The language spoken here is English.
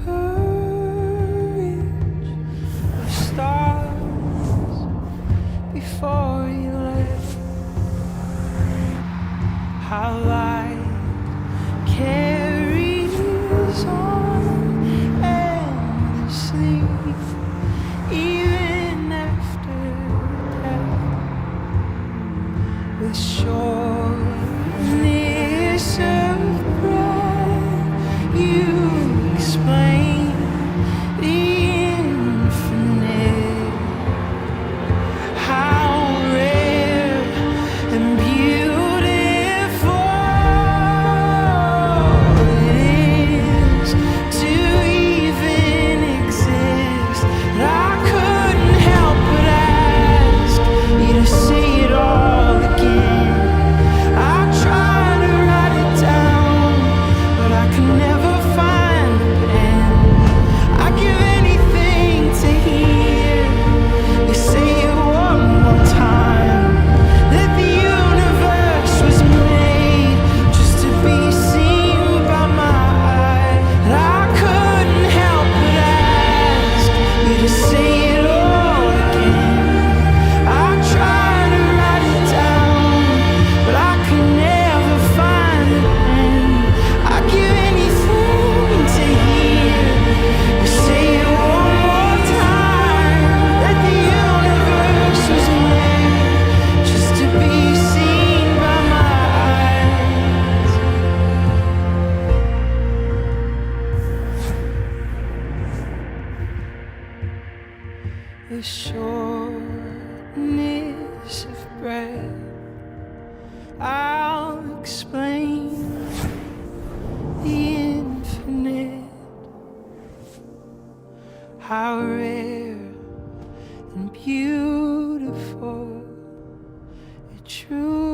courage of stars before you left. How light carries on endlessly, even after death, with sureness of breath. You explain the infinite, how rare and beautiful it is to even exist. And I couldn't help but ask you to say it all again. I tried to write it down, but I could never find the pen. I'd give anything to hear you say it one more time, that the universe was made just to be seen by my eye. And I couldn't help but ask you to say it all again. I tried to write it down, but I could never find the pen. I'd give anything to hear you say it one more time, that the universe was made just to be seen by my eyes. The shortness of breath, I'll explain the infinite, how rare and beautiful it truly